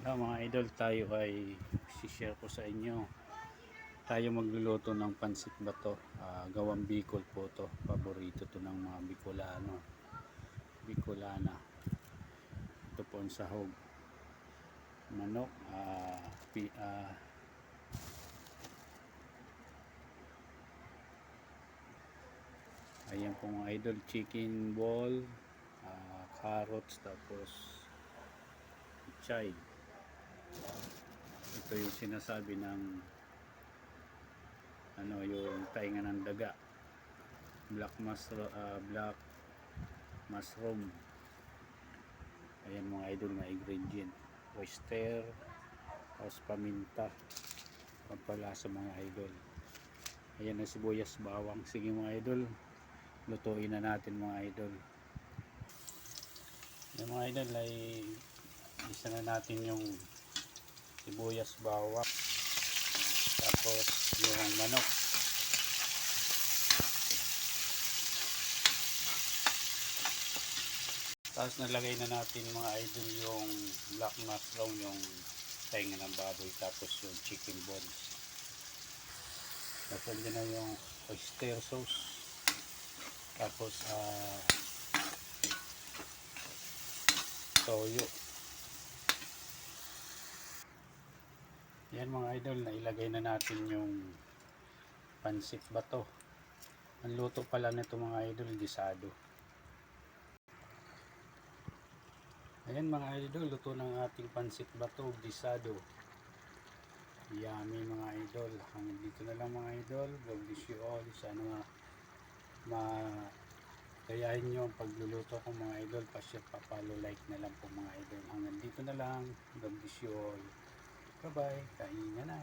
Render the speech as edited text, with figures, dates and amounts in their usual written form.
Mga idol, tayo ay share ko sa inyo. Tayo magluluto ng pansit bato. Gawang Bicol po to. Paborito to ng mga Bicolana. Ito po ang sahog. Manok. Ayan po mga idol. Chicken ball. Carrots. Tapos chay. Ito yung sinasabi ng yung tainga ng daga, black mushroom. Ayan mga idol na ingredient, oyster, tapos paminta, pampalasa mga idol. Ayan na sibuyas, bawang. Sige mga idol, lutuin na natin mga idol. Ayan mga idol, ay isa na natin yung sibuyas, bawang, tapos yung manok. Tapos nalagay na natin mga idol yung black mushroom, yung tainga ng baboy, tapos yung chicken bones. Tapos andyan na yung oyster sauce. Tapos toyo. Yan mga idol, nailagay na natin yung pansit bato. Ang luto pala nito mga idol, gisado. Ayan mga idol, luto ng ating pansit bato, gisado. Yummy mga idol. Hanggang dito na lang mga idol. God bless you all. Sana gayahin nyo ang pagluluto ko mga idol. Pa-share, pa-follow, like na lang po mga idol. Hanggang dito na lang. God bless you all. Bye bye. Kain na na.